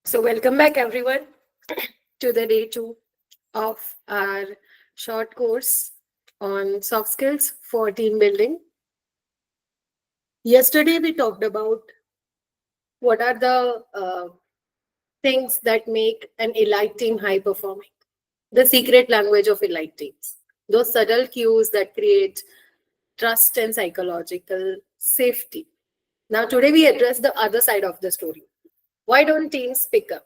So welcome back everyone to the day 2 of our short course on soft skills for team building. Yesterday we talked about what are the things that make an elite team high performing, the secret language of elite teams, those subtle cues that create trust and psychological safety. Now today we address the other side of the story. Why don't teams pick up?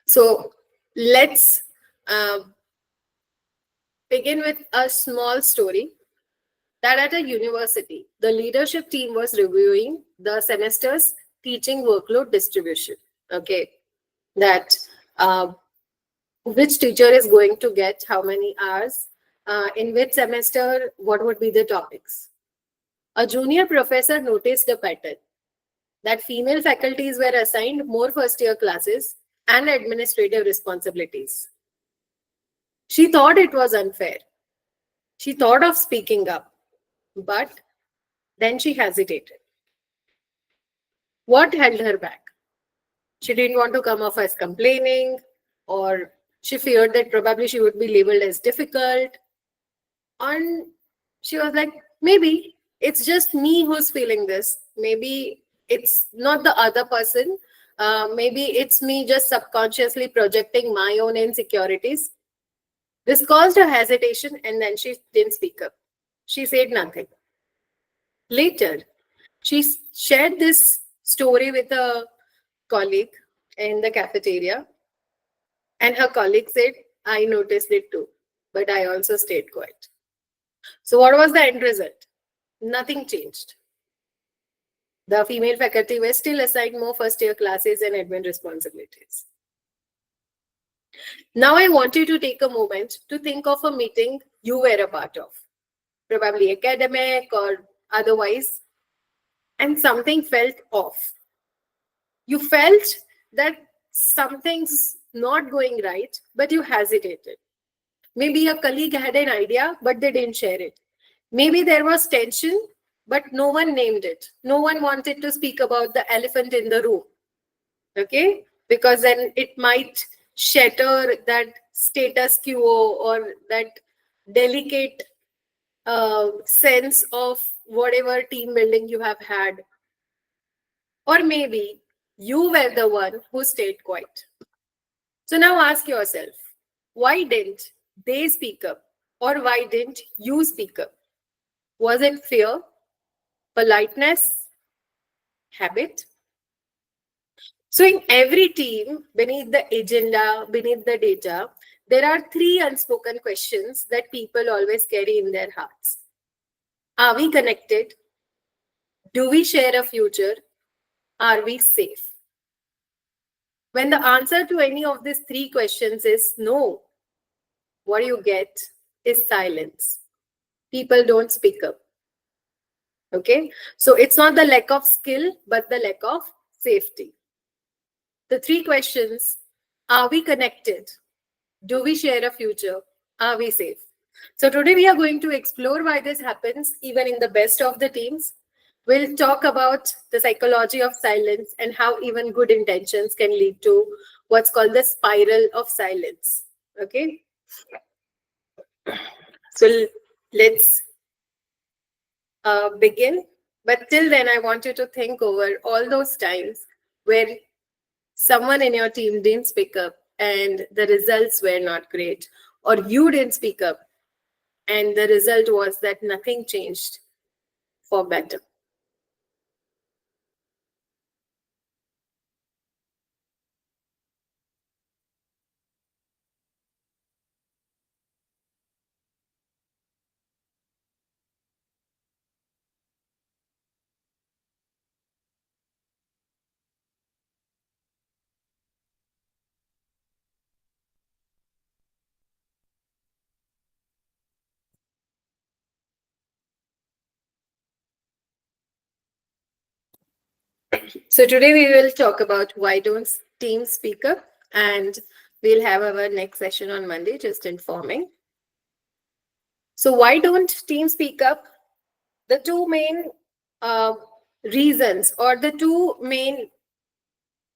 So let's begin with a small story that at a university, the leadership team was reviewing the semester's teaching workload distribution. Okay, that which teacher is going to get how many hours, in which semester, what would be the topics. A junior professor noticed a pattern that female faculties were assigned more first-year classes and administrative responsibilities. She thought it was unfair. She thought of speaking up, but then she hesitated. What held her back? She didn't want to come off as complaining, or she feared that probably she would be labeled as difficult. And she was like, maybe it's just me who's feeling this. Maybe it's not the other person. Maybe it's me just subconsciously projecting my own insecurities. This caused her hesitation, and then she didn't speak up. She said nothing. Later, she shared this story with a colleague in the cafeteria, and her colleague said, I noticed it too, but I also stayed quiet. So, what was the end result? Nothing changed. The female faculty were still assigned more first year classes and admin responsibilities. Now, I want you to take a moment to think of a meeting you were a part of, probably academic or otherwise, and something felt off. You felt that something's not going right, but you hesitated. Maybe a colleague had an idea, but they didn't share it. Maybe there was tension, but no one named it. No one wanted to speak about the elephant in the room. Okay? Because then it might shatter that status quo or that delicate sense of whatever team building you have had. Or maybe you were the one who stayed quiet. So now ask yourself, why didn't they speak up? Or why didn't you speak up? Was it fear, politeness, habit? So in every team, beneath the agenda, beneath the data, there are 3 unspoken questions that people always carry in their hearts. Are we connected? Do we share a future? Are we safe? When the answer to any of these 3 questions is no, what you get is silence. People don't speak up. Okay, so it's not the lack of skill, but the lack of safety. The 3 questions: are we connected? Do we share a future? Are we safe? So today we are going to explore why this happens even in the best of the teams. We'll talk about the psychology of silence and how even good intentions can lead to what's called the spiral of silence. Okay. So let's begin. But till then, I want you to think over all those times where someone in your team didn't speak up and the results were not great, or you didn't speak up and the result was that nothing changed for better. So today we will talk about why don't teams speak up, and we'll have our next session on Monday, just informing. So why don't teams speak up? The 2 main reasons, or the 2 main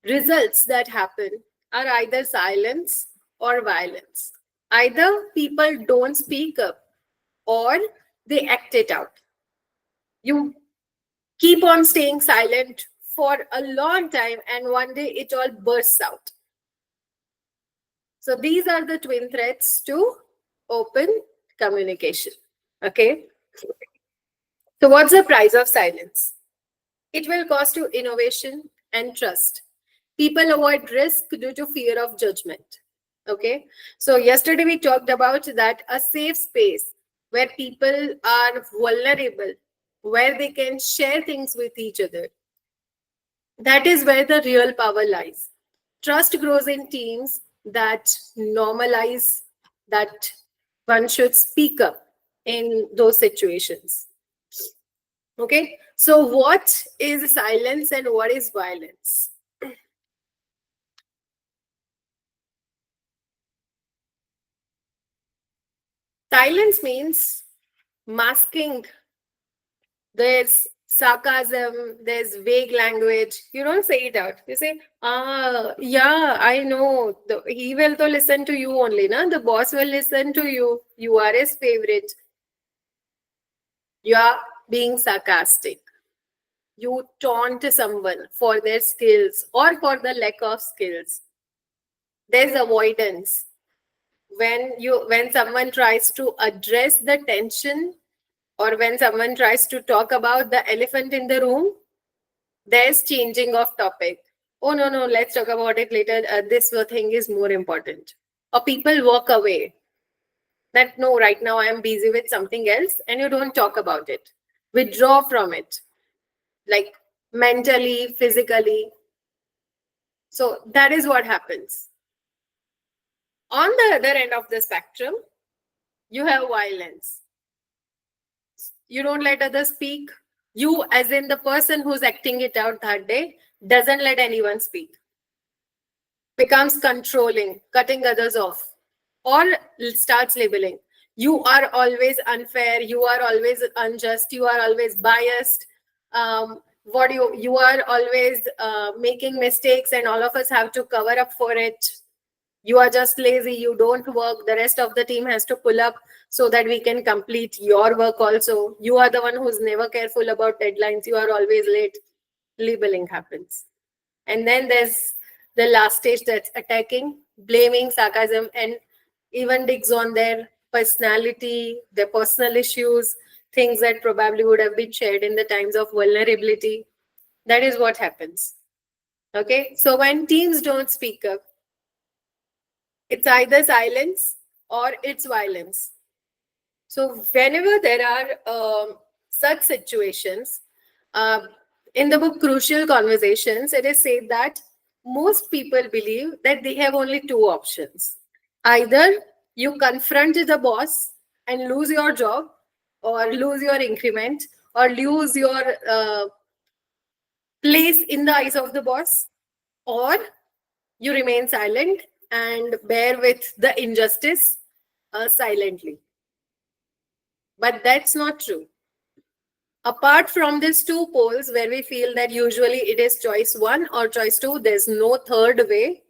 results that happen are either silence or violence. Either people don't speak up or they act it out. You keep on staying silent for a long time and one day it all bursts out. So these are the twin threats to open communication. Okay. So what's the price of silence? It will cost you innovation and trust. People avoid risk due to fear of judgment. Okay. So yesterday we talked about that a safe space where people are vulnerable, where they can share things with each other. That is where the real power lies. Trust grows in teams that normalize that one should speak up in those situations. Okay, so what is silence and what is violence? Silence means masking. There's sarcasm, there's vague language. You don't say it out. You say, yeah, I know. He will to listen to you only, na? The boss will listen to you. You are his favorite. You are being sarcastic. You taunt someone for their skills or for the lack of skills. There's avoidance. When someone tries to address the tension or when someone tries to talk about the elephant in the room, there's changing of topic. Oh, no, let's talk about it later. This thing is more important. Or people walk away. That no, right now I am busy with something else and you don't talk about it. Withdraw from it. Like mentally, physically. So that is what happens. On the other end of the spectrum, you have violence. You don't let others speak. You, as in the person who's acting it out that day, doesn't let anyone speak. Becomes controlling, cutting others off, or starts labeling. You are always unfair. You are always unjust. You are always biased. You are always making mistakes, and all of us have to cover up for it. You are just lazy. You don't work. The rest of the team has to pull up so that we can complete your work also. You are the one who's never careful about deadlines. You are always late. Labeling happens. And then there's the last stage that's attacking, blaming, sarcasm, and even digs on their personality, their personal issues, things that probably would have been shared in the times of vulnerability. That is what happens. Okay, so when teams don't speak up, it's either silence or it's violence. So whenever there are such situations, in the book Crucial Conversations, it is said that most people believe that they have only two options. Either you confront the boss and lose your job, or lose your increment, or lose your place in the eyes of the boss, or you remain silent and bear with the injustice silently. But that's not true. Apart from these two poles where we feel that usually it is choice one or choice two, there's no third way.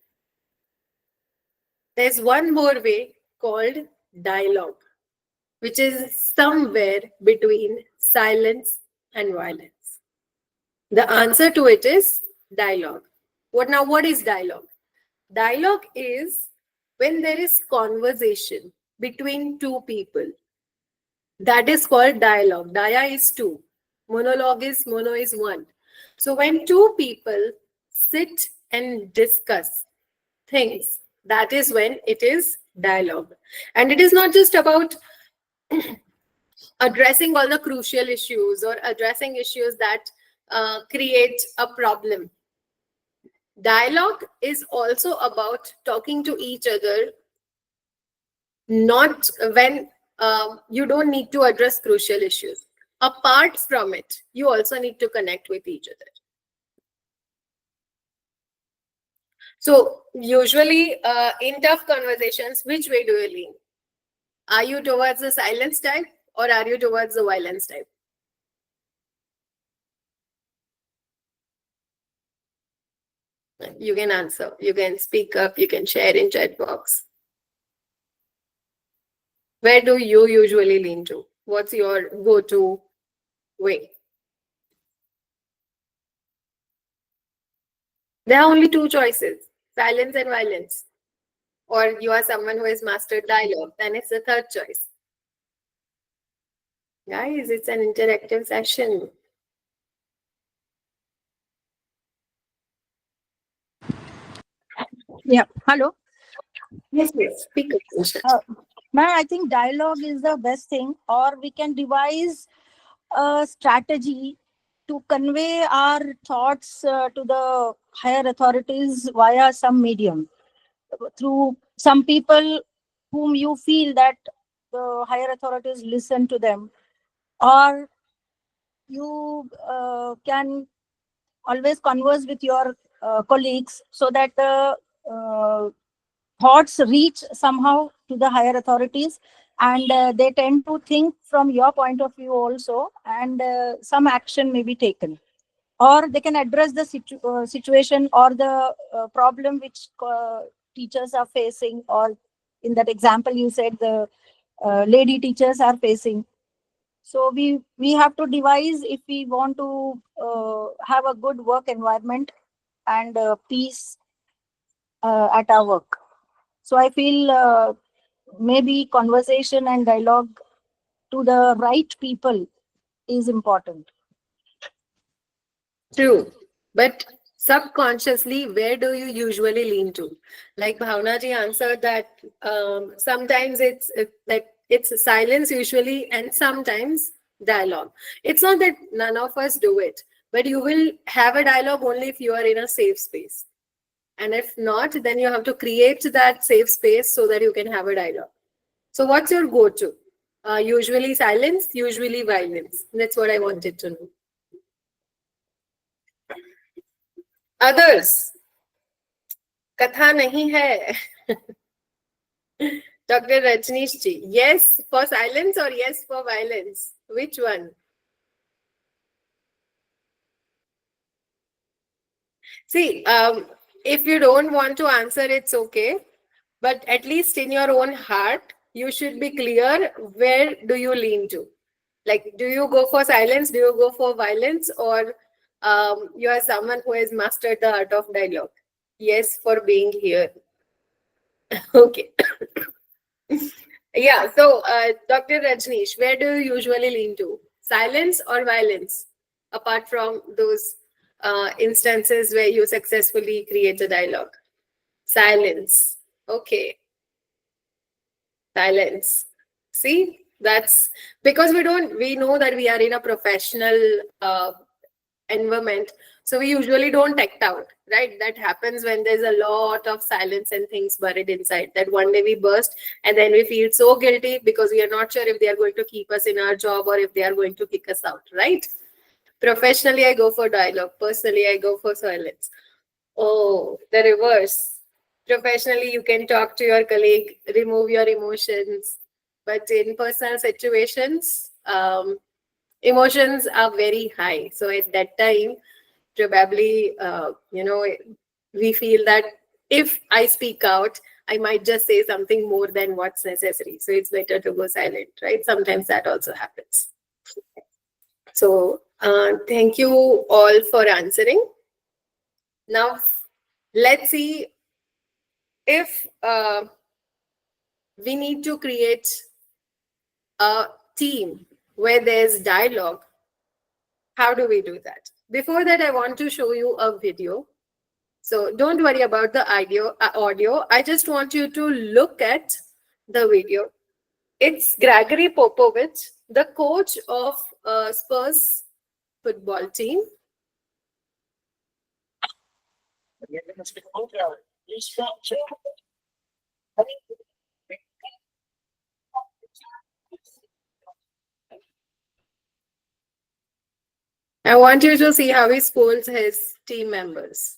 There's one more way called dialogue, which is somewhere between silence and violence. The answer to it is dialogue. What is dialogue? Dialogue is when there is conversation between two people. That is called dialogue. Dia is two. Monologue is mono is one. So when two people sit and discuss things, that is when it is dialogue. And it is not just about addressing all the crucial issues or addressing issues that create a problem. Dialogue is also about talking to each other, not when you don't need to address crucial issues. Apart from it, you also need to connect with each other. So usually in tough conversations, which way do you lean? Are you towards the silence type or are you towards the violence type? You can answer, you can speak up, you can share in chat box. Where do you usually lean to? What's your go-to way? There are only two choices, silence and violence. Or you are someone who has mastered dialogue, then it's the third choice. Guys, it's an interactive session. Yeah. Hello. Yes, yes. Speak up, Nisha. Ma'am, I think dialogue is the best thing, or we can devise a strategy to convey our thoughts to the higher authorities via some medium, through some people whom you feel that the higher authorities listen to them, or you can always converse with your colleagues so that the uh, thoughts reach somehow to the higher authorities, and they tend to think from your point of view also, and some action may be taken, or they can address the situation or the problem which teachers are facing, or in that example you said the lady teachers are facing. So we have to devise, if we want to have a good work environment and peace at our work. So I feel maybe conversation and dialogue to the right people is important. True. But subconsciously, where do you usually lean to? Like Bhavna ji answered that sometimes it's silence usually, and sometimes dialogue. It's not that none of us do it, but you will have a dialogue only if you are in a safe space. And if not, then you have to create that safe space so that you can have a dialogue. So, what's your go to? Usually silence, usually violence. That's what I wanted to know. Others, कथा नहीं है. Dr. Rajneesh ji, yes for silence or yes for violence? Which one? See, if you don't want to answer, it's okay. But at least in your own heart, you should be clear where do you lean to. Like, do you go for silence? Do you go for violence? Or you are someone who has mastered the art of dialogue? Yes, for being here. Okay. Yeah, so Dr. Rajneesh, where do you usually lean to? Silence or violence? Apart from those instances where you successfully create a dialogue. Silence. Okay, silence. See, that's because we know that we are in a professional environment. So we usually don't act out, right? That happens when there's a lot of silence and things buried inside. That one day we burst and then we feel so guilty because we are not sure if they are going to keep us in our job or if they are going to kick us out, right? Professionally, I go for dialogue. Personally, I go for silence. Oh, the reverse. Professionally, you can talk to your colleague, remove your emotions. But in personal situations, emotions are very high. So at that time, probably, we feel that if I speak out, I might just say something more than what's necessary. So it's better to go silent, right? Sometimes that also happens. So thank you all for answering. Now, let's see if we need to create a team where there's dialogue. How do we do that? Before that, I want to show you a video. So don't worry about the audio. I just want you to look at the video. It's Gregory Popovich, the coach of Spurs football team. I want you to see how he scolds his team members.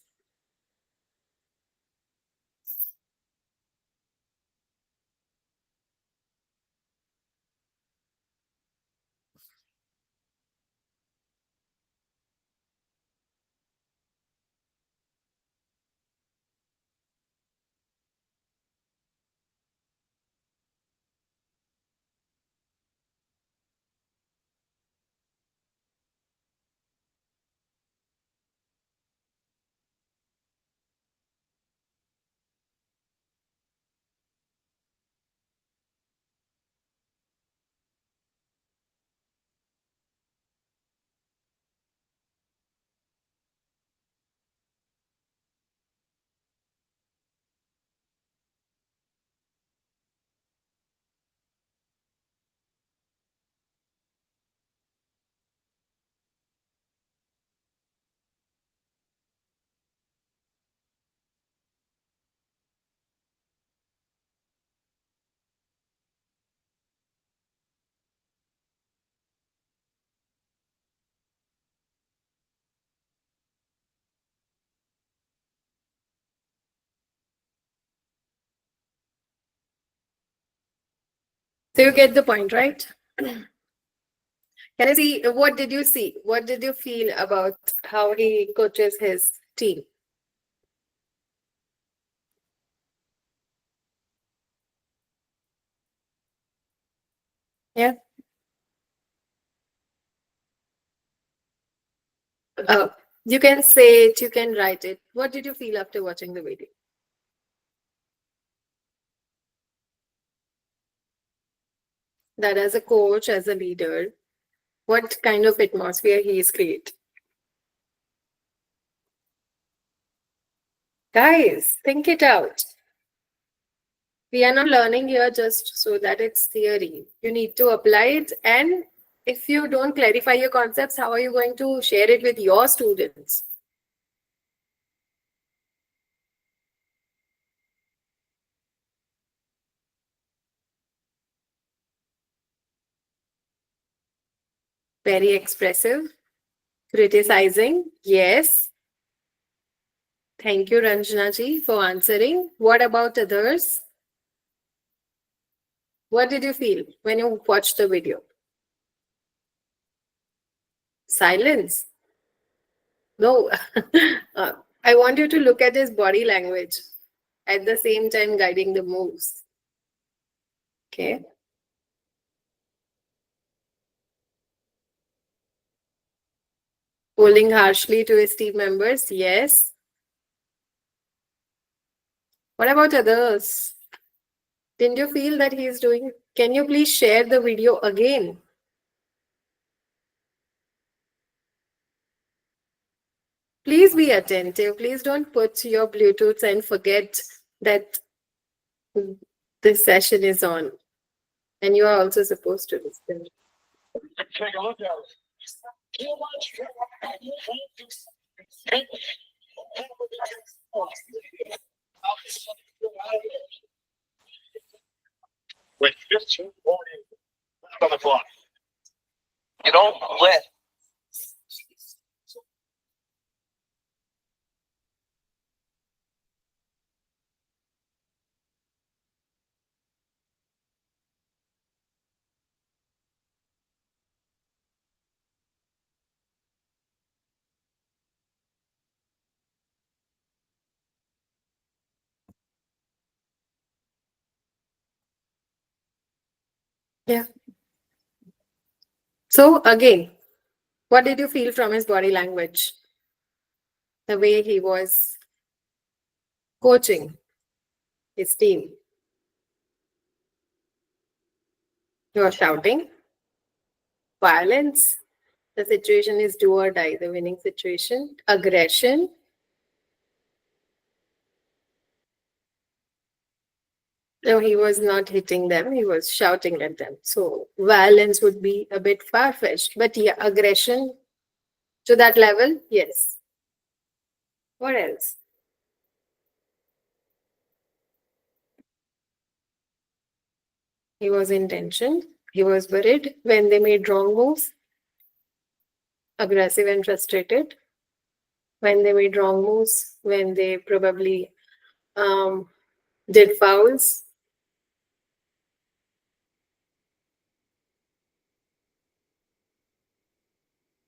So you get the point, right? Can I see, what did you see? What did you feel about how he coaches his team? Yeah. You can say it, you can write it. What did you feel after watching the video? That as a coach, as a leader, what kind of atmosphere he is creating? Guys, think it out. We are not learning here just so that it's theory. You need to apply it. And if you don't clarify your concepts, how are you going to share it with your students? Very expressive, criticizing. Yes. Thank you, Ranjana ji, for answering. What about others? What did you feel when you watched the video? Silence. No. I want you to look at his body language at the same time guiding the moves. Okay. Holding harshly to his team members. Yes. What about others? Didn't you feel that he's doing? Can you please share the video again? Please be attentive. Please don't put your Bluetooths and forget that this session is on. And you are also supposed to listen. Take a look at it. With 15 warning on the clock. You don't let. Yeah. So again, what did you feel from his body language? The way he was coaching his team. He was shouting, violence. The situation is do or die, the winning situation. Aggression. No, he was not hitting them, he was shouting at them. So violence would be a bit far-fetched. But yeah, aggression to that level, yes. What else? He was in tension. He was worried when they made wrong moves. Aggressive and frustrated when they made wrong moves, when they probably did fouls.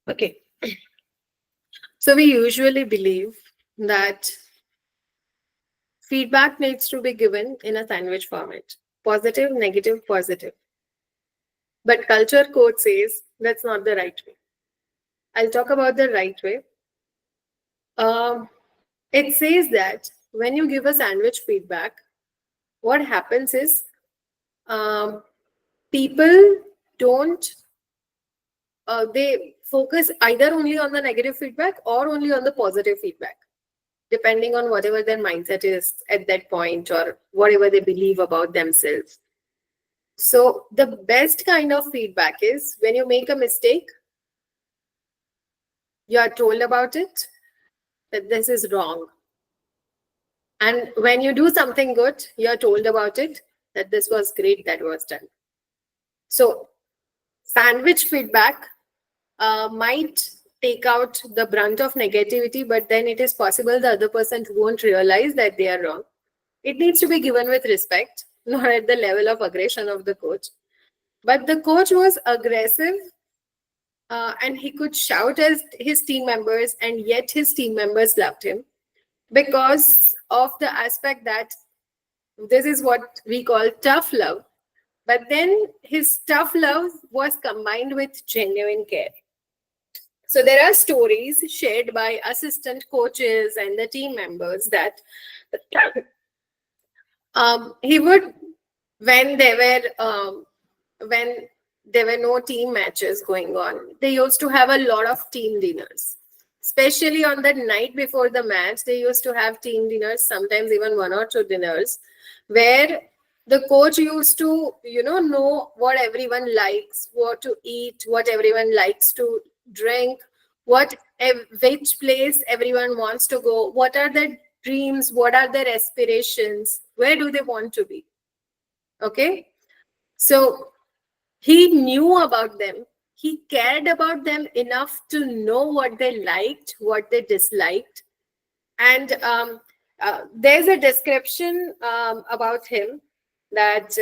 Okay. So we usually believe that feedback needs to be given in a sandwich format. Positive, negative, positive. But culture code says that's not the right way. I'll talk about the right way. It says that when you give a sandwich feedback, what happens is people don't, they focus either only on the negative feedback or only on the positive feedback, depending on whatever their mindset is at that point or whatever they believe about themselves. So the best kind of feedback is when you make a mistake, you are told about it, that this is wrong. And when you do something good, you're told about it, that this was great, that was done. So sandwich feedback might take out the brunt of negativity, but then it is possible the other person won't realize that they are wrong. It needs to be given with respect, not at the level of aggression of the coach. But the coach was aggressive, and he could shout at his team members, and yet his team members loved him because of the aspect that this is what we call tough love. But then his tough love was combined with genuine care. So there are stories shared by assistant coaches and the team members that he would, when when there were no team matches going on, they used to have a lot of team dinners. Especially on the night before the match, they used to have team dinners, sometimes even 1 or 2 dinners, where the coach used to, know what everyone likes, what to eat, what everyone likes to drink, which place everyone wants to go, what are their dreams, what are their aspirations, where do they want to be. Okay, so he knew about them. He cared about them enough to know what they liked, what they disliked. And there's a description about him that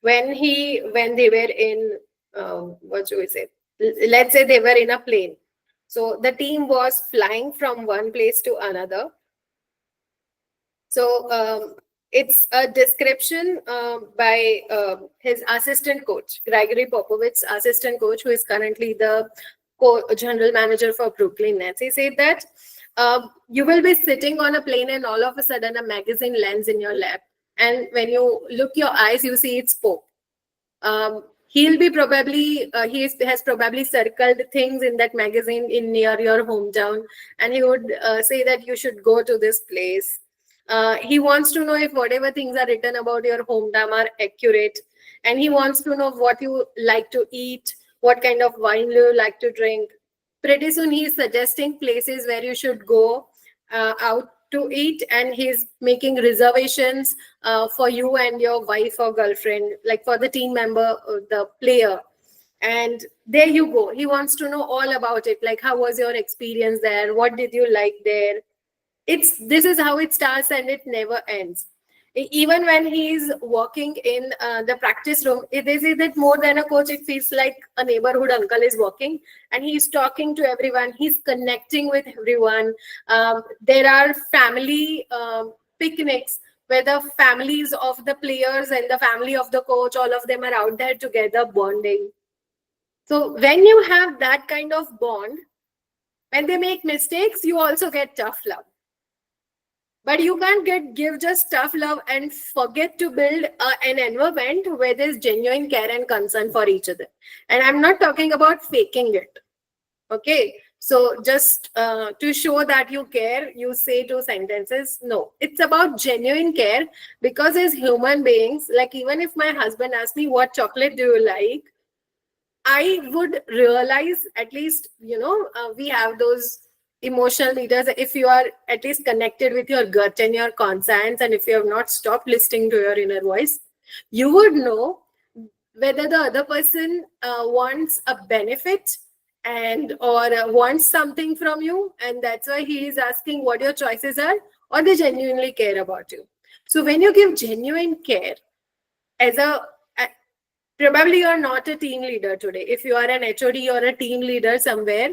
when they were in, what should we say? Let's say they were in a plane. So the team was flying from one place to another. So it's a description by his assistant coach, Gregory Popovich's assistant coach, who is currently the general manager for Brooklyn Nets. He said that you will be sitting on a plane and all of a sudden a magazine lands in your lap. And when you look your eyes, you see it's Pope. He'll be probably, has probably circled things in that magazine in near your hometown. And he would say that you should go to this place. He wants to know if whatever things are written about your hometown are accurate. And he wants to know what you like to eat, what kind of wine you like to drink. Pretty soon he's suggesting places where you should go out to eat, and he's making reservations for you and your wife or girlfriend, like for the team member, the player. And there you go. He wants to know all about it. Like, how was your experience there? What did you like there? This is how it starts and it never ends. Even when he's walking in the practice room, they say that more than a coach, it feels like a neighborhood uncle is walking and he's talking to everyone. He's connecting with everyone. There are family picnics where the families of the players and the family of the coach, all of them are out there together bonding. So when you have that kind of bond, when they make mistakes, you also get tough love. But you can't give just tough love and forget to build an environment where there's genuine care and concern for each other. And I'm not talking about faking it. Okay. So just to show that you care, you say 2 sentences. No, it's about genuine care, because as human beings, like even if my husband asks me, what chocolate do you like? I would realize, at least, we have those emotional leaders. If you are at least connected with your gut and your conscience, and if you have not stopped listening to your inner voice, you would know whether the other person wants a benefit and or wants something from you, and that's why he is asking what your choices are, or they genuinely care about you. So when you give genuine care, as probably you're not a team leader today. If you are an HOD or a team leader somewhere,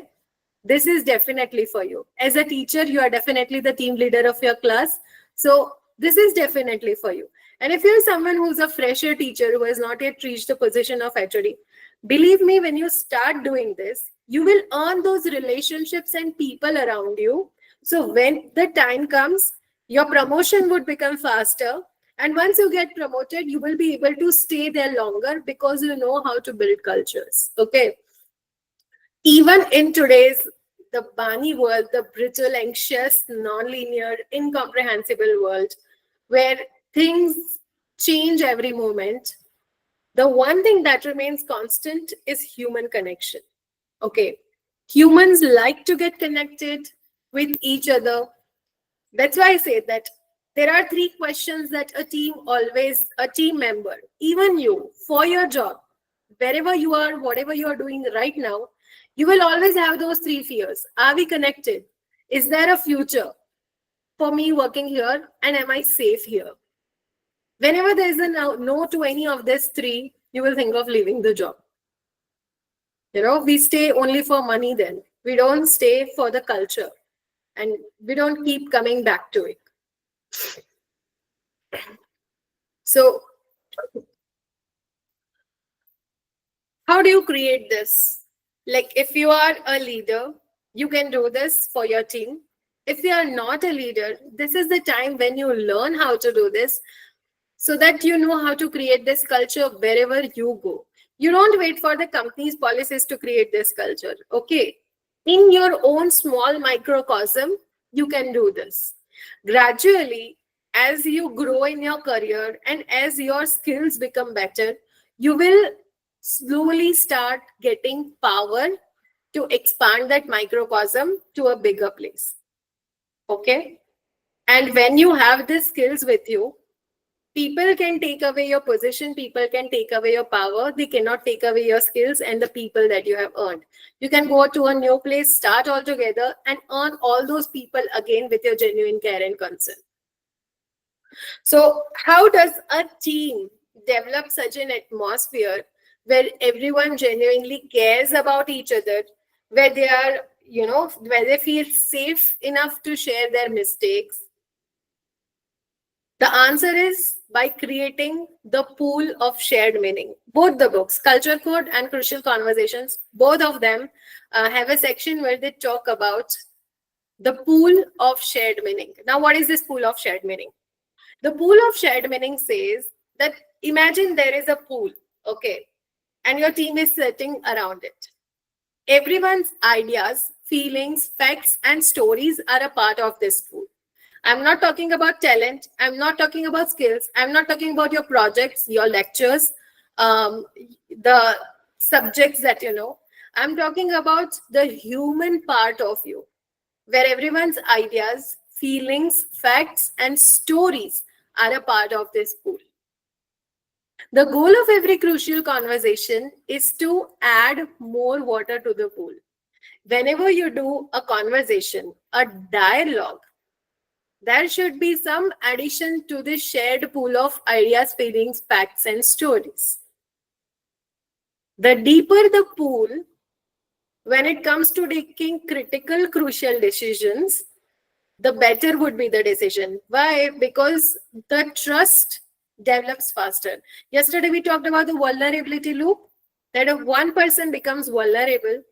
this is definitely for you. As a teacher, you are definitely the team leader of your class. So this is definitely for you. And if you're someone who's a fresher teacher who has not yet reached the position of HOD, believe me, when you start doing this, you will earn those relationships and people around you. So when the time comes, your promotion would become faster. And once you get promoted, you will be able to stay there longer because you know how to build cultures. Okay. Even in today's, the Bani world, the brittle, anxious, non-linear, incomprehensible world, where things change every moment, the one thing that remains constant is human connection. Okay. Humans like to get connected with each other. That's why I say that there are 3 questions that a team member, even you, for your job, wherever you are, whatever you are doing right now, you will always have those 3 fears. Are we connected? Is there a future for me working here? And am I safe here? Whenever there is a no to any of these 3, you will think of leaving the job. We stay only for money then. We don't stay for the culture, and we don't keep coming back to it. So how do you create this? Like, if you are a leader, you can do this for your team. If you are not a leader, this is the time when you learn how to do this, so that you know how to create this culture wherever you go. You don't wait for the company's policies to create this culture. Okay. In your own small microcosm, you can do this. Gradually, as you grow in your career and as your skills become better, you will slowly start getting power to expand that microcosm to a bigger place. Okay. And when you have these skills with you, people can take away your position, people can take away your power, they cannot take away your skills and the people that you have earned. You can go to a new place, start all together, and earn all those people again with your genuine care and concern. So how does a team develop such an atmosphere where everyone genuinely cares about each other, where they are, where they feel safe enough to share their mistakes? The answer is by creating the pool of shared meaning. Both the books, Culture Code and Crucial Conversations, both of them have a section where they talk about the pool of shared meaning. Now, what is this pool of shared meaning? The pool of shared meaning says that imagine there is a pool, okay, and your team is sitting around it. Everyone's ideas, feelings, facts, and stories are a part of this pool. I'm not talking about talent. I'm not talking about skills. I'm not talking about your projects, your lectures, the subjects that you know. I'm talking about the human part of you, where everyone's ideas, feelings, facts, and stories are a part of this pool. The goal of every crucial conversation is to add more water to the pool. Whenever you do a conversation, a dialogue, there should be some addition to the shared pool of ideas, feelings, facts, and stories. The deeper the pool, when it comes to taking critical, crucial decisions, the better would be the decision. Why? Because the trust develops faster. Yesterday, we talked about the vulnerability loop, that if one person becomes vulnerable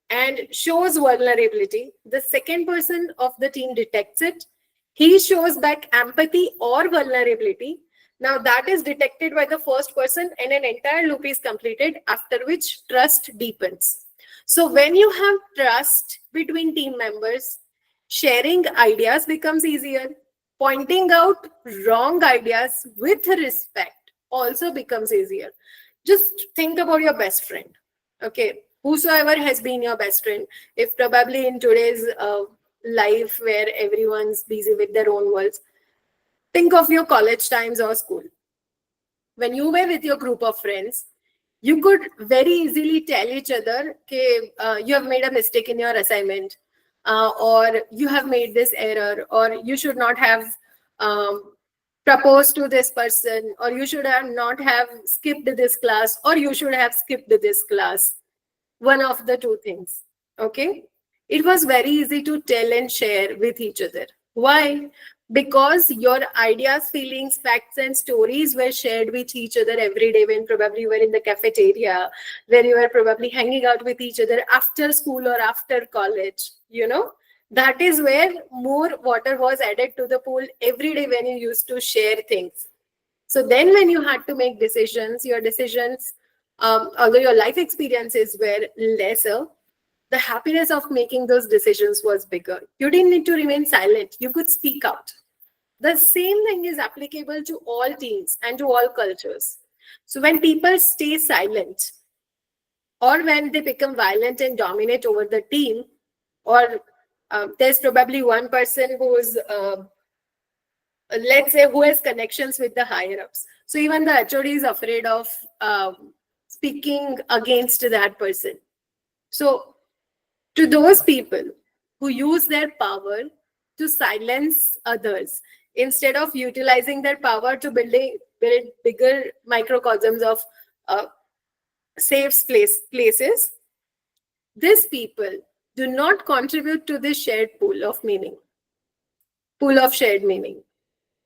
and shows vulnerability, the second person of the team detects it. He shows back empathy or vulnerability. Now that is detected by the first person and an entire loop is completed, after which trust deepens. So when you have trust between team members, sharing ideas becomes easier. Pointing out wrong ideas with respect also becomes easier. Just think about your best friend. Okay, whosoever has been your best friend, if probably in today's life where everyone's busy with their own worlds, think of your college times or school. When you were with your group of friends, you could very easily tell each other, okay, you have made a mistake in your assignment, or you have made this error, or you should not have proposed to this person, or you should have not have skipped this class, or you should have skipped this class. One of the two things. Okay. It was very easy to tell and share with each other. Why? Because your ideas, feelings, facts, and stories were shared with each other every day when probably you were in the cafeteria, when you were probably hanging out with each other after school or after college. That is where more water was added to the pool every day when you used to share things. So then when you had to make decisions, your decisions, although your life experiences were lesser, the happiness of making those decisions was bigger. You didn't need to remain silent. You could speak out. The same thing is applicable to all teams and to all cultures. So when people stay silent, or when they become violent and dominate over the team, or there's probably one person who's let's say, who has connections with the higher ups. So even the HOD is afraid of speaking against that person. So to those people who use their power to silence others, instead of utilizing their power to build bigger microcosms of safe places, these people do not contribute to the shared pool of meaning, pool of shared meaning.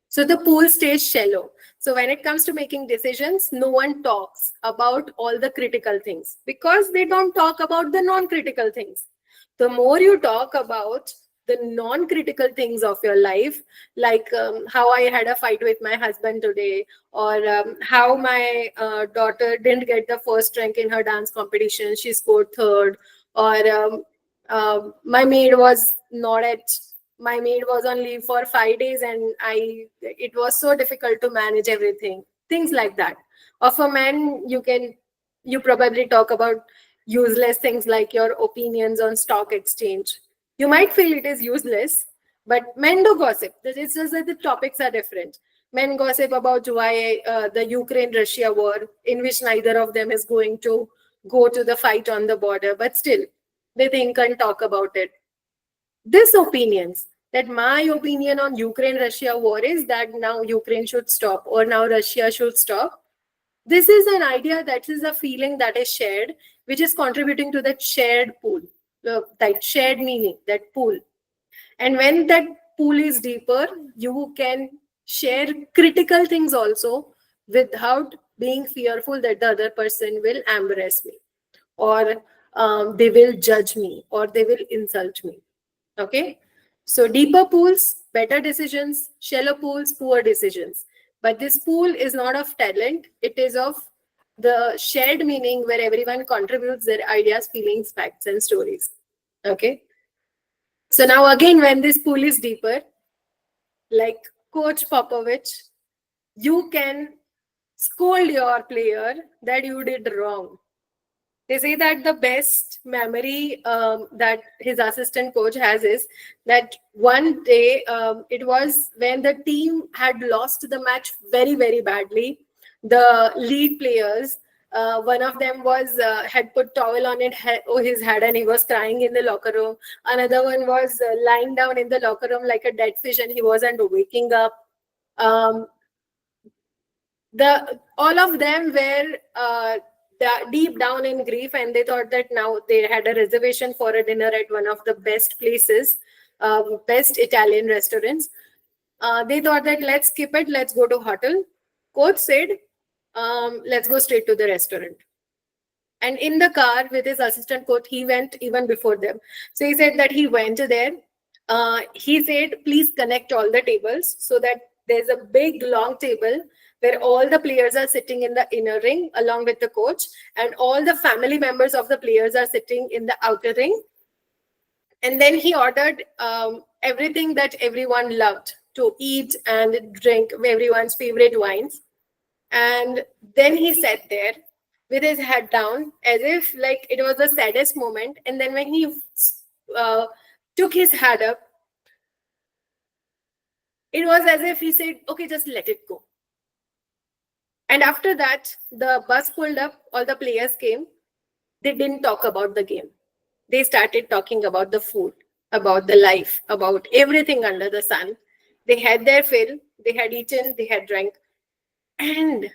So the pool stays shallow. So when it comes to making decisions, no one talks about all the critical things because they don't talk about the non-critical things. The more you talk about the non-critical things of your life, like how I had a fight with my husband today, or how my daughter didn't get the first rank in her dance competition, she scored third, or my maid was not at my maid was on leave for 5 days and it was so difficult to manage everything, things like that. Of a man, you probably talk about useless things like your opinions on stock exchange. You might feel it is useless, but men do gossip. It's just that the topics are different. Men gossip about why the Ukraine-Russia war, in which neither of them is going to go to the fight on the border, but still they think and talk about it. These opinions, that my opinion on Ukraine-Russia war is that now Ukraine should stop or now Russia should stop. This is an idea, that is a feeling that is shared, which is contributing to that shared pool, that shared meaning, that pool. And when that pool is deeper, you can share critical things also without being fearful that the other person will embarrass me, or they will judge me, or they will insult me. Okay, so deeper pools, better decisions, shallow pools, poor decisions. But this pool is not of talent, it is of the shared meaning where everyone contributes their ideas, feelings, facts, and stories. Okay, so now again, when this pool is deeper, like Coach Popovich, you can scold your player that you did wrong. They say that the best memory that his assistant coach has is that one day, it was when the team had lost the match very, very badly. The lead players, one of them was had put towel on his head and he was crying in the locker room. Another one was lying down in the locker room like a dead fish and he wasn't waking up. All of them were deep down in grief, and they thought that now they had a reservation for a dinner at one of the best places, best Italian restaurants. They thought that let's skip it, let's go to hotel. Coach said, let's go straight to the restaurant. And in the car with his assistant coach, he went even before them. So he said that he went there. He said, please connect all the tables so that there's a big long table where all the players are sitting in the inner ring along with the coach, and all the family members of the players are sitting in the outer ring. And then he ordered everything that everyone loved to eat and drink, everyone's favorite wines. And then he sat there with his head down as if like it was the saddest moment. And then when he took his head up, it was as if he said, okay, just let it go. And after that, the bus pulled up, all the players came. They didn't talk about the game. They started talking about the food, about the life, about everything under the sun. They had their fill, they had eaten, they had drank. And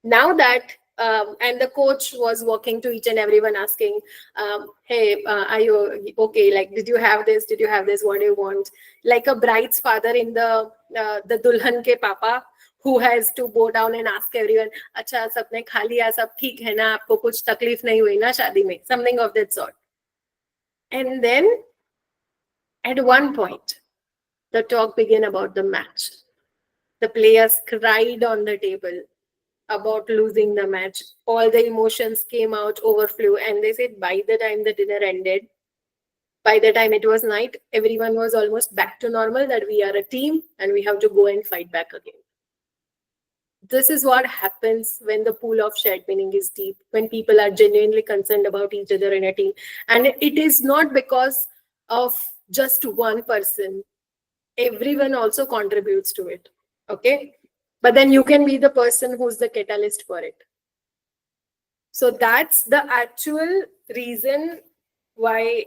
now that, and the coach was walking to each and everyone asking, hey, are you okay? Like, did you have this? Did you have this? What do you want? Like a bride's father in the dulhan ke papa, who has to go down and ask everyone, अच्छा सबने खा लिया, सब ठीक है ना, आपको कुछ तकलीफ नहीं हुई ना शादी में, something of that sort. And then at one point, the talk began about the match. The players cried on the table about losing the match. All the emotions came out, overflew, and they said by the time the dinner ended, by the time it was night, everyone was almost back to normal, that we are a team and we have to go and fight back again. This is what happens when the pool of shared meaning is deep, when people are genuinely concerned about each other in a team. And it is not because of just one person. Everyone also contributes to it. Okay? But then you can be the person who's the catalyst for it. So that's the actual reason why,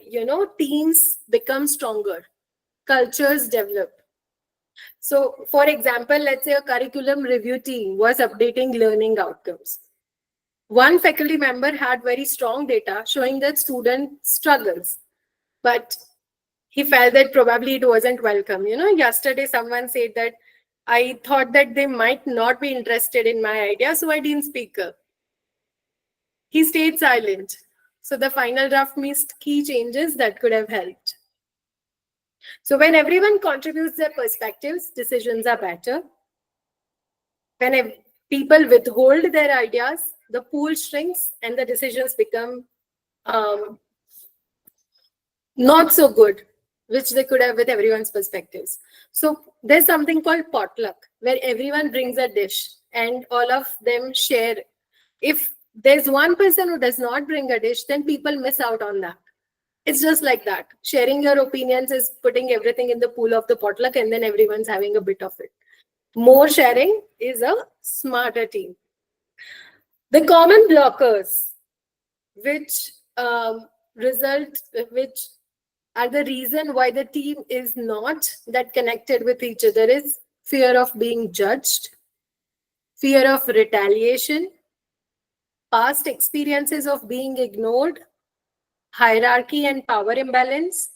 teams become stronger, cultures develop. So, for example, let's say a curriculum review team was updating learning outcomes. One faculty member had very strong data showing that student struggles, but he felt that probably it wasn't welcome. Yesterday someone said that I thought that they might not be interested in my idea, so I didn't speak up. He stayed silent. So the final draft missed key changes that could have helped. So when everyone contributes their perspectives, decisions are better. When people withhold their ideas, the pool shrinks and the decisions become not so good, which they could have with everyone's perspectives. So there's something called potluck, where everyone brings a dish and all of them share. If there's one person who does not bring a dish, then people miss out on that. It's just like that. Sharing your opinions is putting everything in the pool of the potluck, and then everyone's having a bit of it. More sharing is a smarter team. The common blockers, which which are the reason why the team is not that connected with each other, is fear of being judged, fear of retaliation, past experiences of being ignored, hierarchy and power imbalance.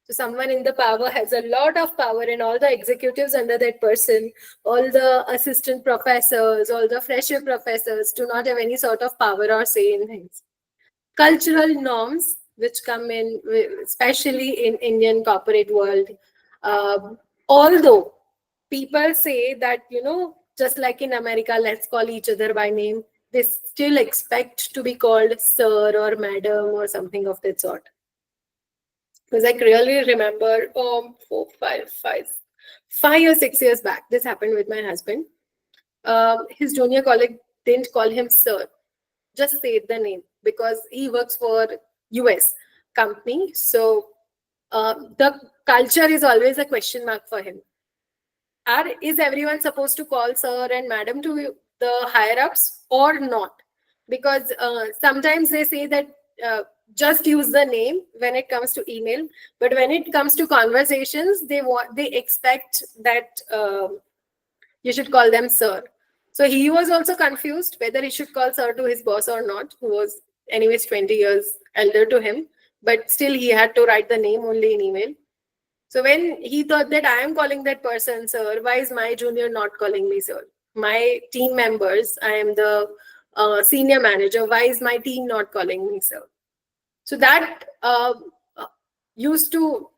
So someone in the power has a lot of power, and all the executives under that person, all the assistant professors, all the fresher professors do not have any sort of power or say in things. Cultural norms, which come in, especially in Indian corporate world. Although people say that, just like in America, let's call each other by name, they still expect to be called sir or madam or something of that sort. Because I really remember 5 or 6 years back, this happened with my husband. His junior colleague didn't call him sir, just say the name, because he works for US company. So the culture is always a question mark for him. Is everyone supposed to call sir and madam to the higher ups or not? Because sometimes they say that just use the name when it comes to email, but when it comes to conversations, they expect that you should call them sir. So he was also confused whether he should call sir to his boss or not, who was anyways 20 years elder to him, but still he had to write the name only in email. So when he thought that I am calling that person sir, why is my junior not calling me sir? My team members, I am the senior manager, why is my team not calling me sir? So that used to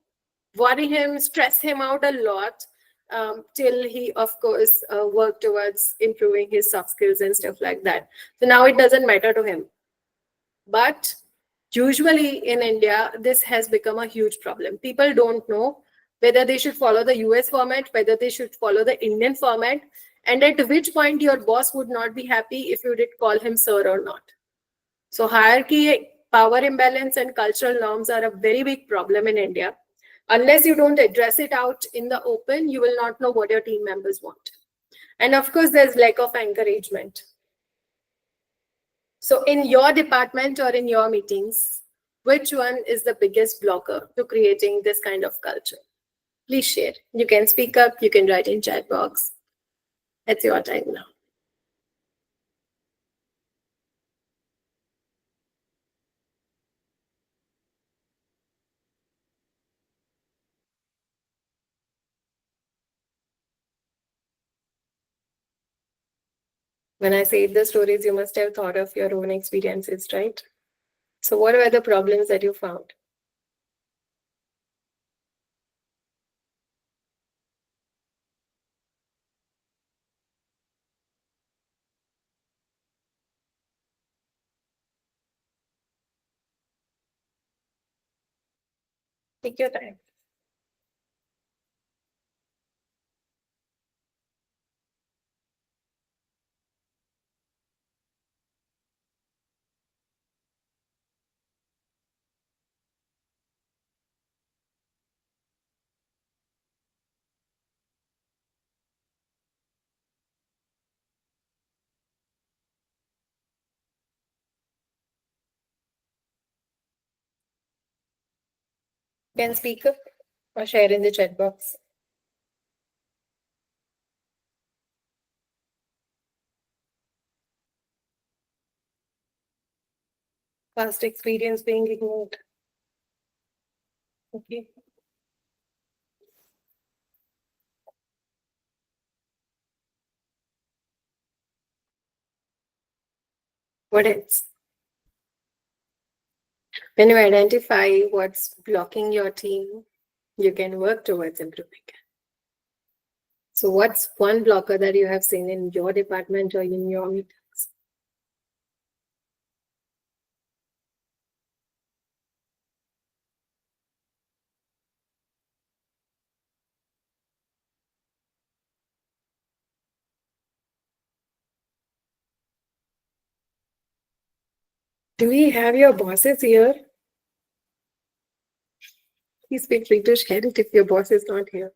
worry him, stress him out a lot, till he, of course, worked towards improving his soft skills and stuff like that. So now it doesn't matter to him. But usually in India, this has become a huge problem. People don't know whether they should follow the US format, whether they should follow the Indian format, and at which point your boss would not be happy if you did call him sir or not. So hierarchy, power imbalance, and cultural norms are a very big problem in India. Unless you don't address it out in the open, you will not know what your team members want. And of course, there's lack of encouragement. So in your department or in your meetings, which one is the biggest blocker to creating this kind of culture? Please share. You can speak up, you can write in chat box. It's your time now. When I say the stories, you must have thought of your own experiences, right? So what were the problems that you found? Take your time. You can speak up or share in the chat box. Past experience being ignored. Okay. What else? When you identify what's blocking your team, you can work towards improving it. So what's one blocker that you have seen in your department or in your meetings? Do we have your bosses here? Please feel free to share it if your boss is not here.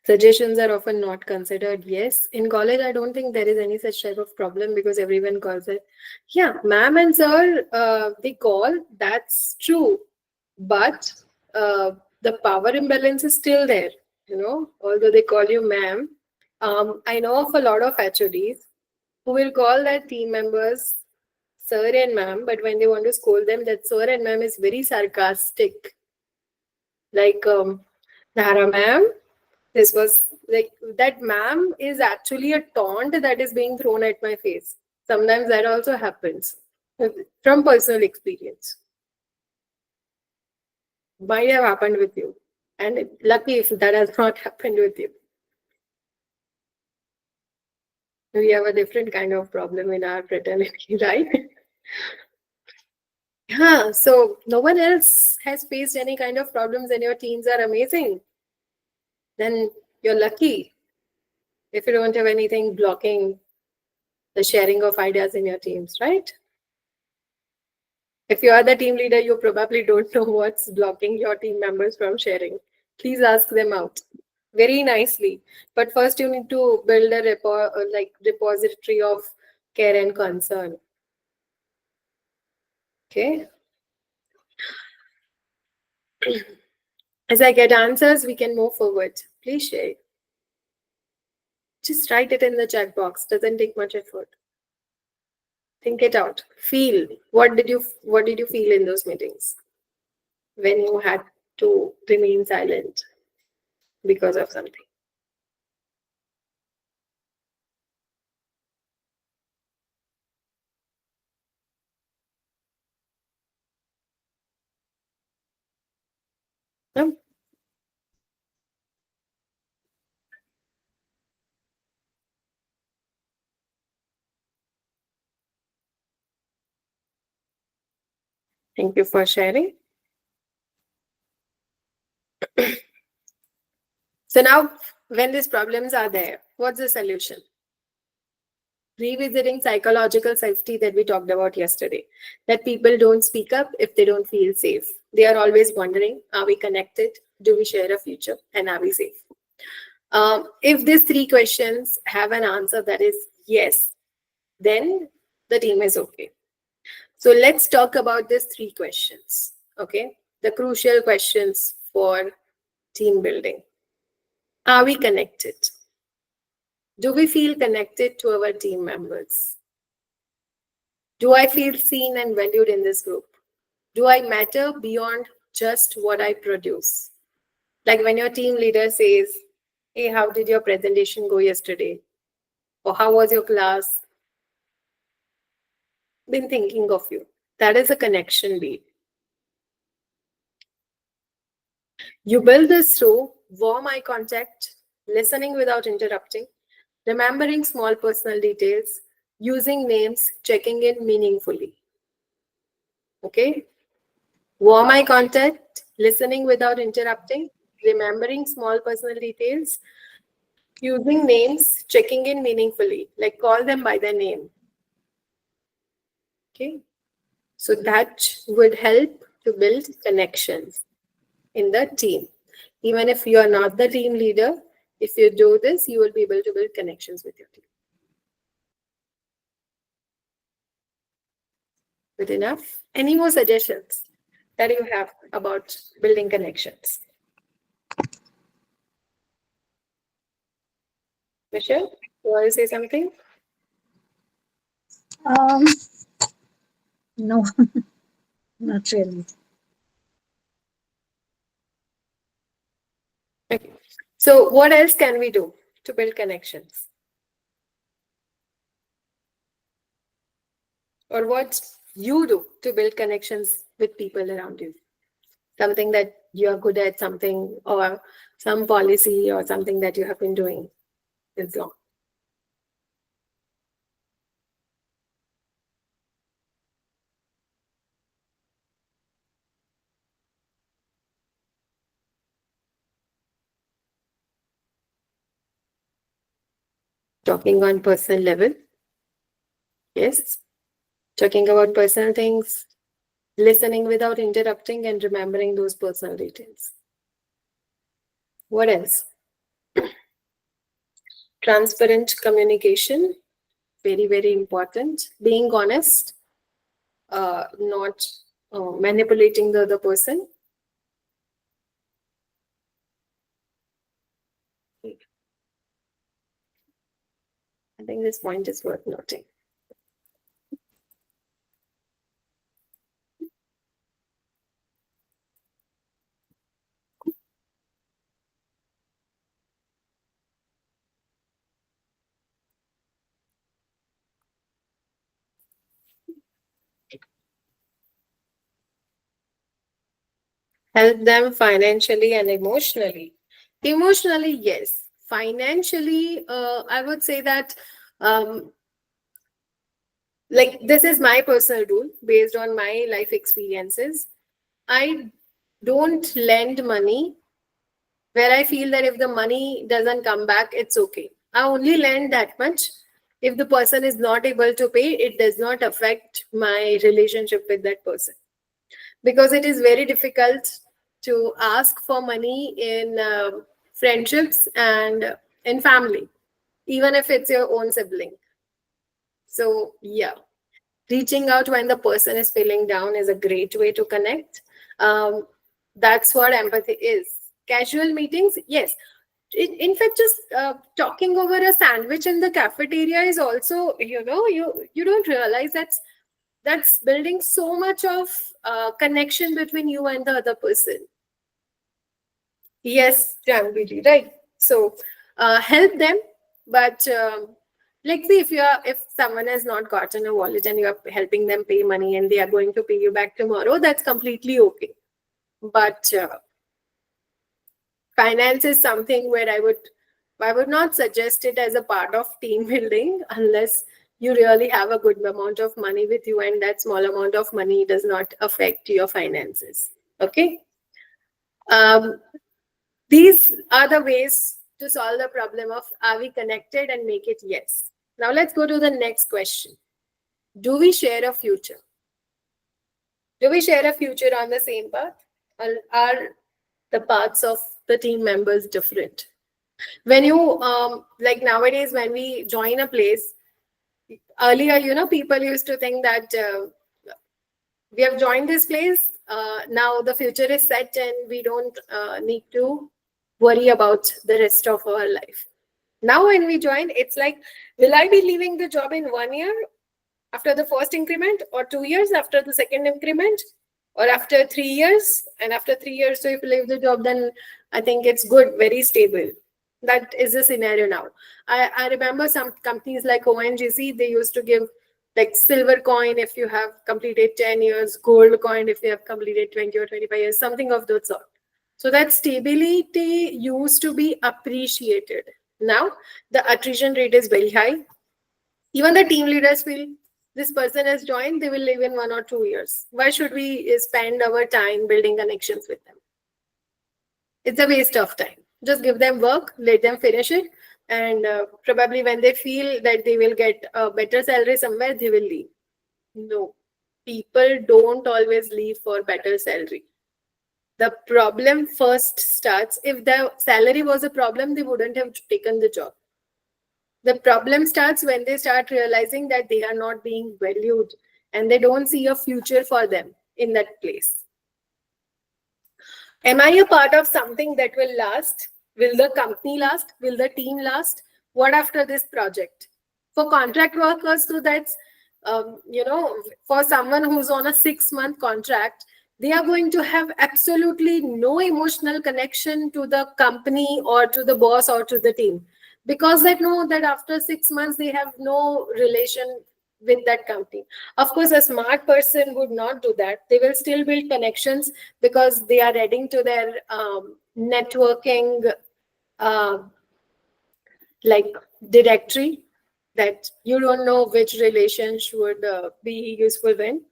Suggestions are often not considered. Yes, in college, I don't think there is any such type of problem because everyone calls it. Yeah, ma'am and sir, they call. That's true. But the power imbalance is still there. Although they call you ma'am. I know of a lot of HODs who will call their team members sir and ma'am, but when they want to scold them, that sir and ma'am is very sarcastic. Like, Nara ma'am, this was like that ma'am is actually a taunt that is being thrown at my face. Sometimes that also happens from personal experience. Might have happened with you. And lucky if that has not happened with you. We have a different kind of problem in our fraternity, right? Yeah, so no one else has faced any kind of problems and your teams are amazing. Then you're lucky if you don't have anything blocking the sharing of ideas in your teams, right? If you are the team leader, you probably don't know what's blocking your team members from sharing. Please ask them out very nicely. But first, you need to build a repository of care and concern. Okay. As I get answers, we can move forward. Please share. Just write it in the chat box. Doesn't take much effort. Think it out. Feel. What did you feel in those meetings when you had to remain silent because of something? No? Thank you for sharing. So now, when these problems are there, what's the solution? Revisiting psychological safety that we talked about yesterday, that people don't speak up if they don't feel safe. They are always wondering, are we connected? Do we share a future? And are we safe? If these three questions have an answer that is yes, then the team is okay. So let's talk about these three questions, okay? The crucial questions for team building. Are we connected? Do we feel connected to our team members? Do I feel seen and valued in this group? Do I matter beyond just what I produce? Like when your team leader says, hey, how did your presentation go yesterday? Or how was your class? Been thinking of you. That is a connection beat. You build this through warm eye contact, listening without interrupting, remembering small personal details, using names, checking in meaningfully. Okay? Warm eye contact, listening without interrupting, remembering small personal details, using names, checking in meaningfully, like call them by their name. Okay? So that would help to build connections in the team. Even if you are not the team leader, if you do this, you will be able to build connections with your team. Good enough? Any more suggestions that you have about building connections? Michelle, you want to say something? No. Not really. Okay. So what else can we do to build connections? Or what you do to build connections with people around you? Something that you are good at, something or some policy or something that you have been doing this long. Talking on personal level. Yes. Talking about personal things, listening without interrupting and remembering those personal details. What else? Transparent communication, very, very important. Being honest, not manipulating the other person. I think this point is worth noting. Help them financially and emotionally. Emotionally, yes. Financially, I would say that like this is my personal rule based on my life experiences. I don't lend money where I feel that if the money doesn't come back, it's okay. I only lend that much. If the person is not able to pay, it does not affect my relationship with that person. Because it is very difficult to ask for money in friendships and in family, even if it's your own sibling. So, yeah, reaching out when the person is feeling down is a great way to connect. That's what empathy is. Casual meetings, yes. In fact, just talking over a sandwich in the cafeteria is also, you don't realize that's building so much of connection between you and the other person. Yes, Janviji, right. So help them, but like see if someone has not gotten a wallet and you are helping them pay money and they are going to pay you back tomorrow, that's completely okay. But finance is something where I would not suggest it as a part of team building unless you really have a good amount of money with you and that small amount of money does not affect your finances. Okay. These are the ways to solve the problem of are we connected and make it yes. Now let's go to the next question. Do we share a future? Do we share a future on the same path? Or are the paths of the team members different? When you, like nowadays, when we join a place, earlier, people used to think that we have joined this place, now the future is set and we don't need to worry about the rest of our life. Now when we join, it's like, will I be leaving the job in 1 year after the first increment, or 2 years after the second increment, or after 3 years? And after 3 years, so if you leave the job, then I think it's good, very stable. That is the scenario now. I remember some companies like ONGC, they used to give like silver coin if you have completed 10 years, gold coin if you have completed 20 or 25 years, something of that sort. So that stability used to be appreciated. Now the attrition rate is very high. Even the team leaders feel this person has joined, they will live in 1 or 2 years. Why should we spend our time building connections with them? It's a waste of time. Just give them work, let them finish it, and probably when they feel that they will get a better salary somewhere, they will leave. No, people don't always leave for better salary. The problem first starts, if the salary was a problem, they wouldn't have taken the job. The problem starts when they start realizing that they are not being valued and they don't see a future for them in that place. Am I a part of something that will last? Will the company last? Will the team last? What after this project? For contract workers, so that's for someone who's on a 6-month contract, they are going to have absolutely no emotional connection to the company or to the boss or to the team, because they know that after 6 months they have no relation with that company. Of course, a smart person would not do that. They will still build connections because they are adding to their networking like directory, that you don't know which relations would be useful when.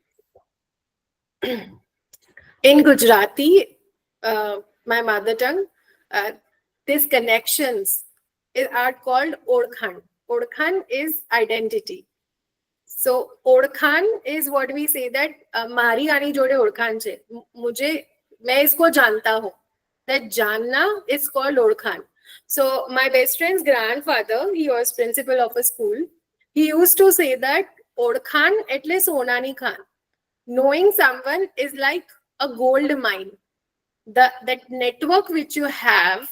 In Gujarati, my mother tongue, these connections are called orkhan. Orkhan is identity. So orkhan is what we say that mari ani jode orkhan che. Mujhe, मैं इसको जानता हूँ. That janna is called orkhan. So my best friend's grandfather, he was principal of a school. He used to say that orkhan એટલે સોનાની Khan. Knowing someone is like a gold mine. That network which you have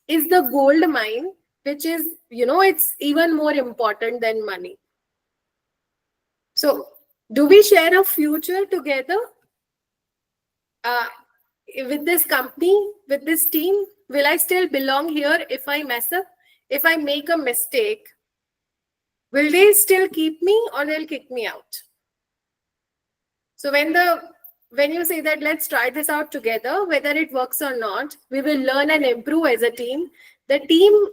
is the gold mine, which is, it's even more important than money. So do we share a future together with this company, with this team? Will I still belong here if I mess up? If I make a mistake, will they still keep me or they'll kick me out? So when you say that let's try this out together, whether it works or not, we will learn and improve as a team. The team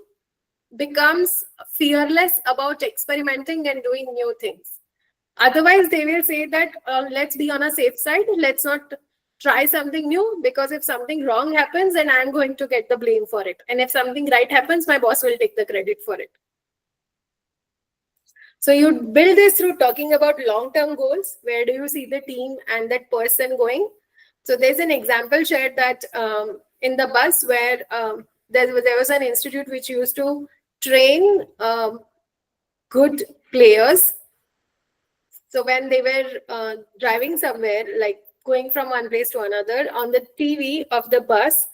becomes fearless about experimenting and doing new things. Otherwise, they will say that let's be on a safe side. Let's not try something new, because if something wrong happens, then I'm going to get the blame for it. And if something right happens, my boss will take the credit for it. So you build this through talking about long-term goals. Where do you see the team and that person going? So there's an example shared that in the bus where there was an institute which used to train good players. So when they were driving somewhere, like going from one place to another, on the TV of the bus,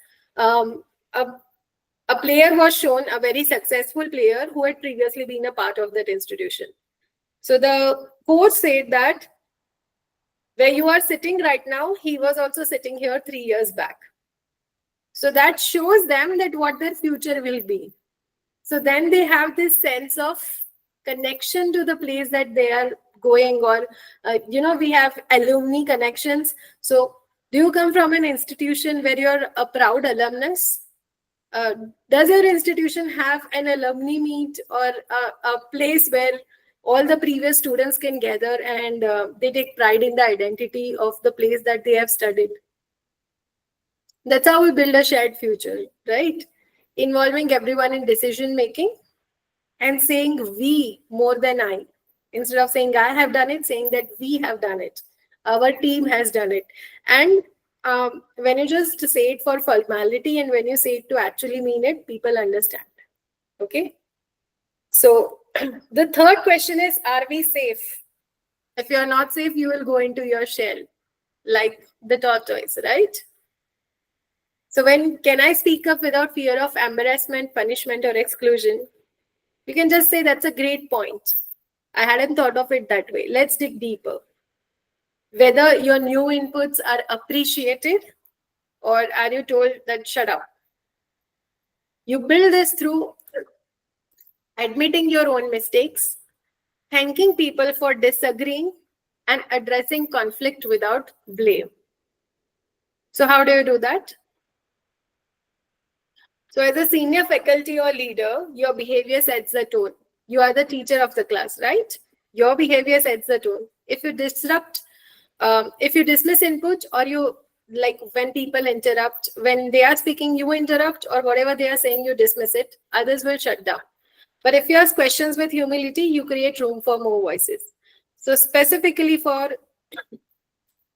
a player was shown, a very successful player who had previously been a part of that institution. So the coach said that where you are sitting right now, he was also sitting here 3 years back. So that shows them that what their future will be. So then they have this sense of connection to the place that they are going, or, we have alumni connections. So do you come from an institution where you're a proud alumnus? Does your institution have an alumni meet or a place where all the previous students can gather and they take pride in the identity of the place that they have studied? That's how we build a shared future, right? Involving everyone in decision making and saying we more than I. Instead of saying I have done it, saying that we have done it. Our team has done it. And when you just say it for formality and when you say it to actually mean it, people understand. Okay. So the third question is, are we safe? If you're not safe, you will go into your shell like the tortoise, right? So when can I speak up without fear of embarrassment, punishment, or exclusion? You can just say that's a great point. I hadn't thought of it that way. Let's dig deeper. Whether your new inputs are appreciated or are you told that shut up? You build this through admitting your own mistakes, thanking people for disagreeing, and addressing conflict without blame. So how do you do that? So as a senior faculty or leader, your behavior sets the tone. You are the teacher of the class, right? Your behavior sets the tone. If you disrupt, if you dismiss input, or you, like when people interrupt, when they are speaking, you interrupt, or whatever they are saying, you dismiss it, others will shut down. But if you ask questions with humility, you create room for more voices. So specifically for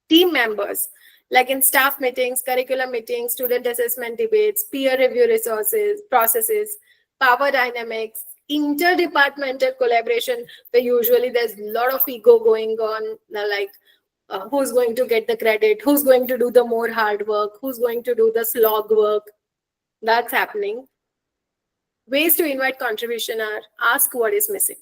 team members, like in staff meetings, curriculum meetings, student assessment debates, peer review resources, processes, power dynamics, interdepartmental collaboration, where usually there's a lot of ego going on, like who's going to get the credit, who's going to do the more hard work, who's going to do the slog work. That's happening. Ways to invite contribution are ask what is missing.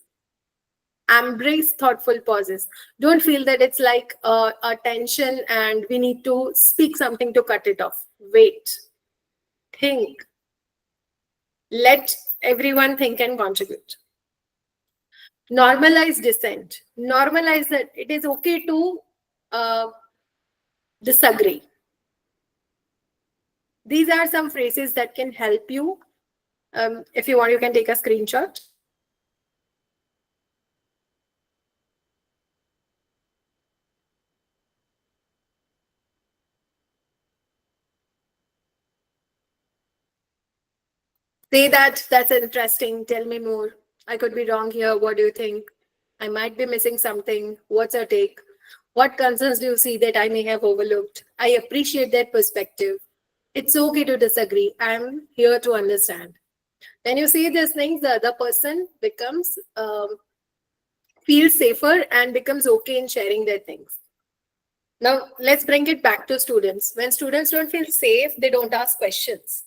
Embrace thoughtful pauses. Don't feel that it's like a tension and we need to speak something to cut it off. Wait, think, let everyone think and contribute. Normalize dissent. Normalize that it is okay to disagree. These are some phrases that can help you. If you want, you can take a screenshot. Say that, that's interesting. Tell me more. I could be wrong here. What do you think? I might be missing something. What's your take? What concerns do you see that I may have overlooked? I appreciate that perspective. It's okay to disagree. I'm here to understand. When you say these things, the other person becomes feels safer and becomes okay in sharing their things. Now, let's bring it back to students. When students don't feel safe, they don't ask questions.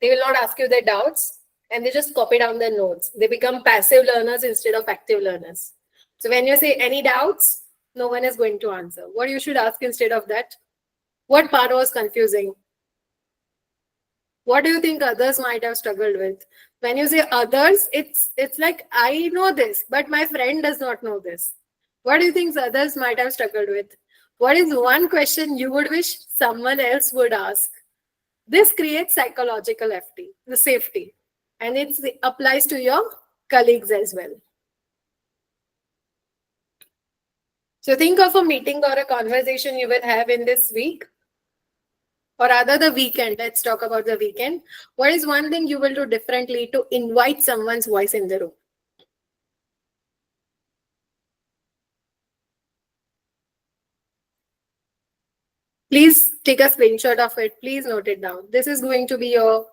They will not ask you their doubts and they just copy down their notes. They become passive learners instead of active learners. So when you say any doubts, no one is going to answer. What you should ask instead of that? What part was confusing? What do you think others might have struggled with? When you say others, it's like, I know this, but my friend does not know this. What do you think others might have struggled with? What is one question you would wish someone else would ask? This creates psychological safety, and it applies to your colleagues as well. So think of a meeting or a conversation you will have in this week, or rather the weekend. Let's talk about the weekend. What is one thing you will do differently to invite someone's voice in the room? Please take a screenshot of it. Please note it down. This is going to be your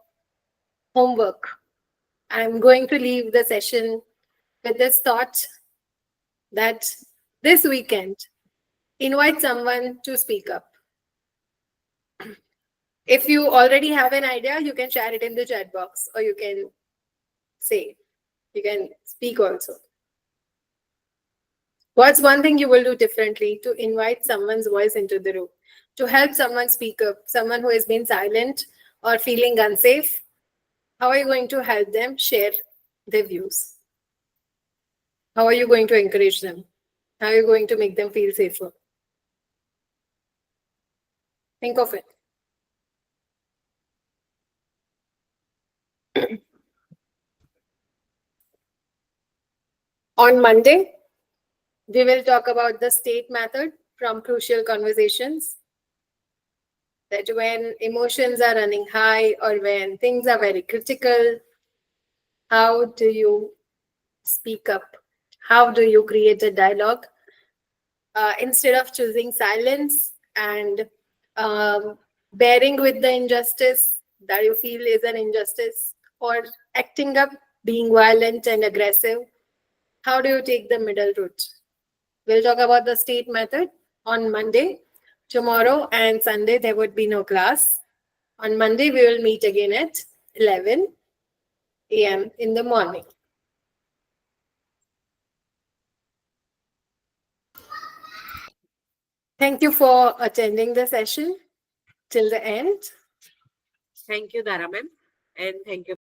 homework. I'm going to leave the session with this thought that this weekend, invite someone to speak up. If you already have an idea, you can share it in the chat box, or you can say, you can speak also. What's one thing you will do differently to invite someone's voice into the room? To help someone speak up, someone who has been silent or feeling unsafe? How are you going to help them share their views? How are you going to encourage them? How are you going to make them feel safer? Think of it. On Monday, we will talk about the state method from Crucial Conversations. That when emotions are running high or when things are very critical, how do you speak up? How do you create a dialogue? Instead of choosing silence and bearing with the injustice that you feel is an injustice, or acting up, being violent and aggressive, how do you take the middle route? We'll talk about the state method on Monday. Tomorrow and Sunday, there would be no class. On Monday, we will meet again at 11 a.m. in the morning. Thank you for attending the session till the end. Thank you, Dara ma'am, and thank you.